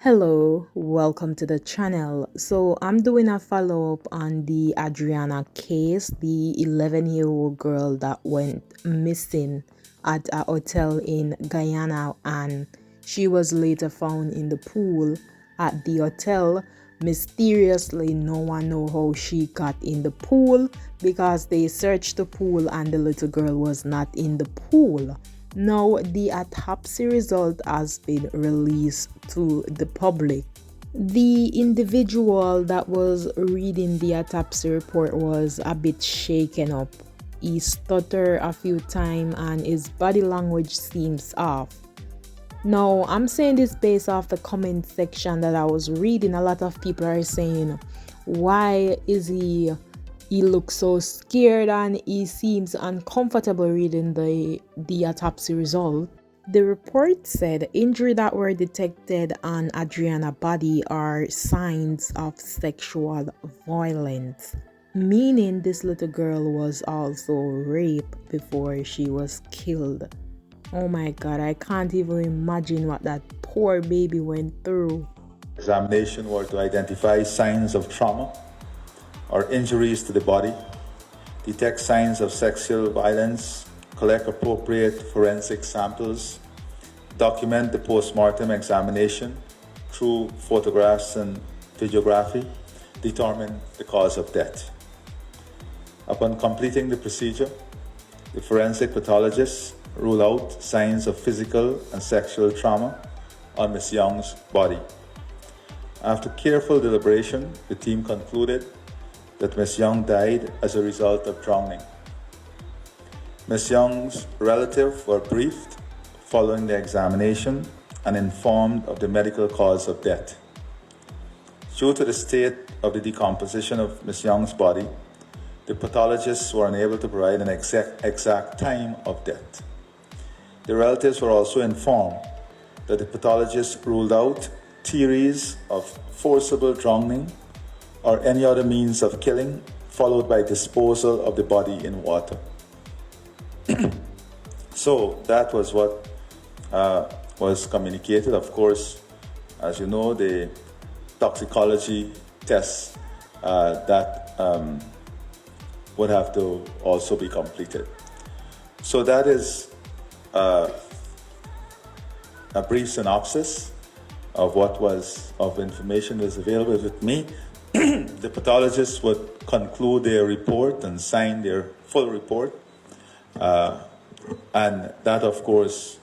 Hello, welcome to the channel. So I'm doing a follow-up on the Adrianna case, the 11-year-old girl that went missing at a hotel in Guyana, and she was later found in the pool at the hotel. Mysteriously, no one know how she got in the pool because they searched the pool and the little girl was not in the pool. Now, the autopsy result has been released to the public. The individual that was reading the autopsy report was a bit shaken up. He stuttered a few times and his body language seems off. Now, I'm saying this based off the comment section that I was reading. A lot of people are saying, why is he looks so scared and he seems uncomfortable reading the autopsy result. The report said injuries that were detected on Adrianna's body are signs of sexual violence, meaning this little girl was also raped before she was killed. Oh my God, I can't even imagine what that poor baby went through. Examination were to identify signs of trauma or injuries to the body, detect signs of sexual violence, collect appropriate forensic samples, document the post-mortem examination through photographs and videography, determine the cause of death. Upon completing the procedure, the forensic pathologists rule out signs of physical and sexual trauma on Ms. Young's body. After careful deliberation, the team concluded that Ms. Young died as a result of drowning. Ms. Young's relatives were briefed following the examination and informed of the medical cause of death. Due to the state of the decomposition of Ms. Young's body, the pathologists were unable to provide an exact time of death. The relatives were also informed that the pathologists ruled out theories of forcible drowning or any other means of killing, followed by disposal of the body in water. So that was what was communicated. Of course, as you know, the toxicology tests that would have to also be completed. So that is a brief synopsis of what was of information that was available with me. The pathologists would conclude their report and sign their full report. And that, of course,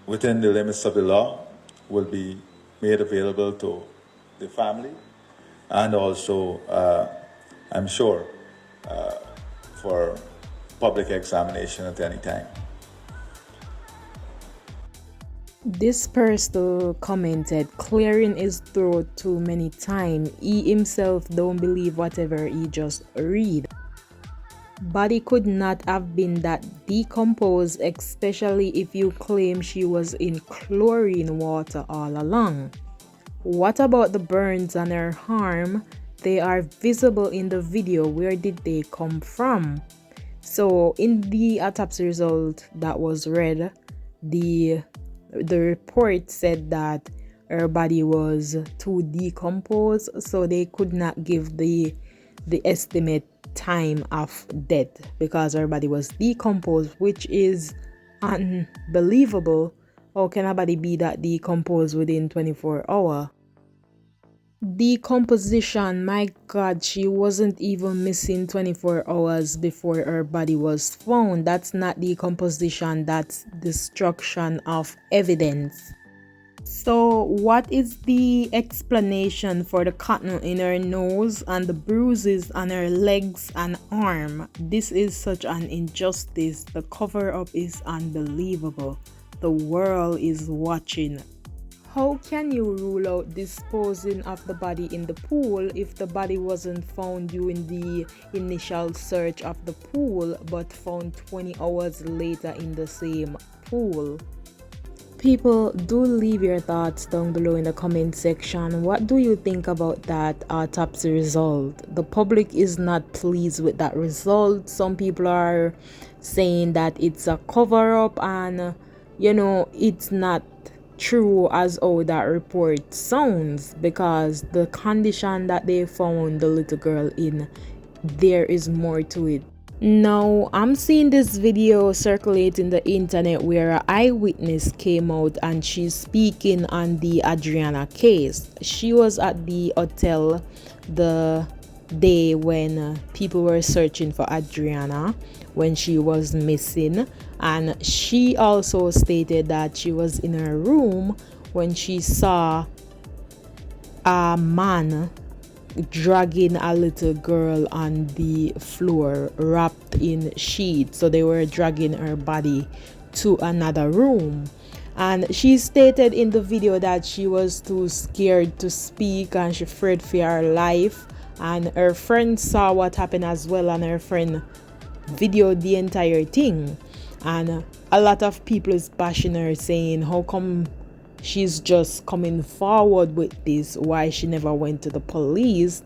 within the limits of the law, will be made available to the family and also, I'm sure, for public examination at any time. This person commented, clearing his throat too many times. He himself don't believe whatever he just read. Body could not have been that decomposed, especially if you claim she was in chlorine water all along. What about the burns on her arm? They are visible in the video. Where did they come from? So in the autopsy result that was read, the report said that her body was too decomposed, so they could not give the estimate time of death because her body was decomposed, which is unbelievable. How can a body be that decomposed within 24 hours? Decomposition, my God, she wasn't even missing 24 hours before her body was found. That's not decomposition, that's destruction of evidence. So what is the explanation for the cotton in her nose and the bruises on her legs and arm? This is such an injustice. The cover-up is unbelievable. The world is watching. How can you rule out disposing of the body in the pool if the body wasn't found during the initial search of the pool but found 20 hours later in the same pool? People, do leave your thoughts down below in the comment section. What do you think about that autopsy result? The public is not pleased with that result. Some people are saying that it's a cover-up and, it's not true as how that report sounds, because the condition that they found the little girl in, there is more to it. Now, I'm seeing this video circulating the internet where an eyewitness came out and she's speaking on the Adrianna case. She was at the hotel the day when people were searching for Adrianna when she was missing, and she also stated that she was in her room when she saw a man dragging a little girl on the floor wrapped in sheets. So they were dragging her body to another room. And she stated in the video that she was too scared to speak and she feared for her life. And her friend saw what happened as well, and her friend videoed the entire thing. And a lot of people is bashing her, saying how come she's just coming forward with this, why she never went to the police.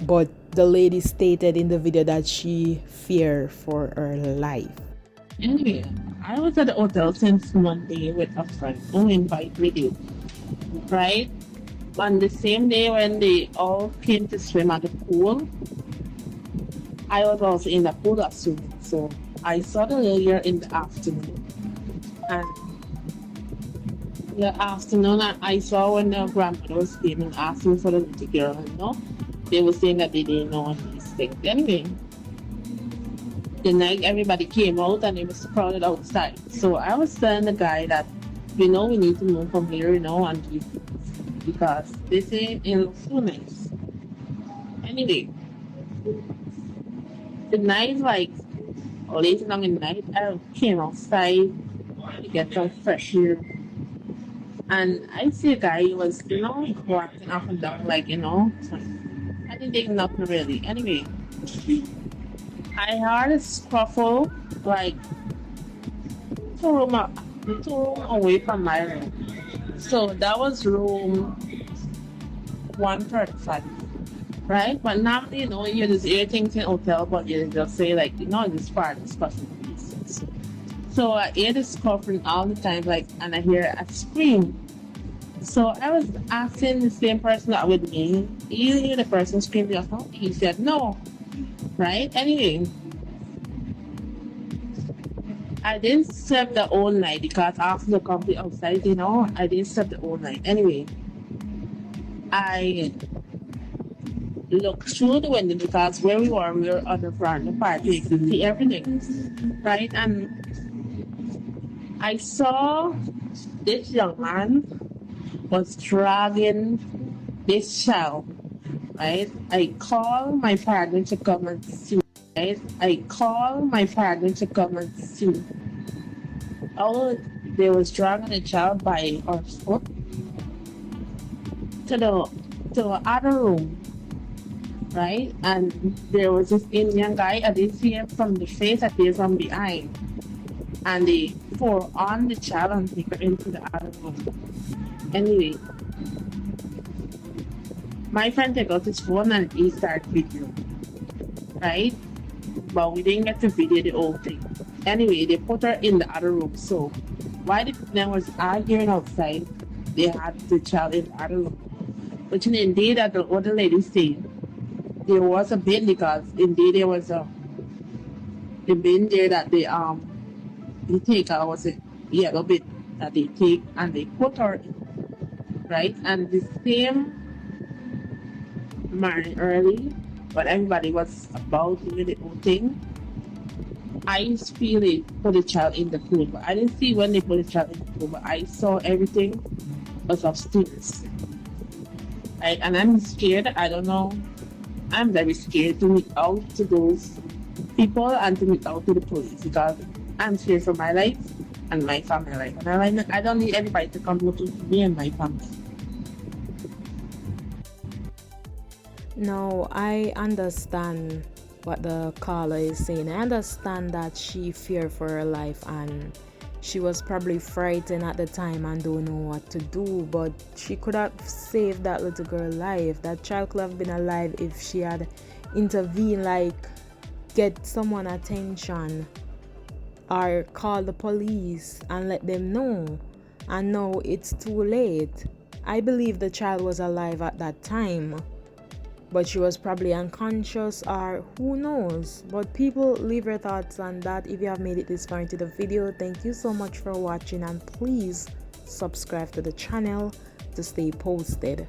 But the lady stated in the video that she feared for her life. Anyway, I was at the hotel since Monday with a friend who invited me to, right? On the same day when they all came to swim at the pool, I was also in the pool of swimming. So I saw the earlier in the afternoon. And the afternoon, I saw when the grandmothers came and asking for the little girl, they were saying that they didn't know these things. Anyway, the night everybody came out and it was crowded outside. So I was telling the guy that, we need to move from here, and because this ain't looks so nice. Anyway, the night, like late along in the night, I came outside to get some fresh air. And I see a guy who was, walking up and down, like, I didn't think nothing really. Anyway, I heard a scuffle, like, two room away from my room. So that was room 135, right? But normally, you just hear things in hotel, but you just say, like, this part is person. So I hear the scuffling all the time, like, and I hear a scream. So I was asking the same person that with me, you hear the person scream your phone? He said no, right? Anyway, I didn't sleep the whole night because after the company outside, I didn't sleep the whole night. Anyway, I looked through the window because where we were on the front of the park, we could see everything, right? And I saw this young man was dragging this child, right? I called my partner to come and see, right? I called my partner to come and see. Oh, they was dragging the child by her foot to the other room, right? And there was this Indian guy, I didn't see him from the face, I see him from behind. And they pour on the child and take her into the other room. Anyway, my friend took out his phone and he started video, right? But we didn't get to video the whole thing. Anyway, they put her in the other room. So while the people was arguing outside, they had the child in the other room. Which indeed, as the other lady said, there was a bin because indeed there was the bin there that they take out was a yellow bit that they take and they put her in, right? And the same morning early, when everybody was about doing the whole thing, I feel it put the child in the pool, but I didn't see when they put the child in the pool, but I saw everything was upstairs. Right? And I'm scared, I don't know, I'm very scared to meet out to those people and to meet out to the police because I'm scared for my life and my family life. And I don't need anybody to come look at me and my family. No, I understand what the caller is saying. I understand that she feared for her life and she was probably frightened at the time and don't know what to do, but she could have saved that little girl's life. That child could have been alive if she had intervened, like get someone attention or call the police and let them know. and now it's too late. I believe the child was alive at that time, but she was probably unconscious, or who knows. But people, leave your thoughts on that. If you have made it this far into the video, thank you so much for watching, and please subscribe to the channel to stay posted.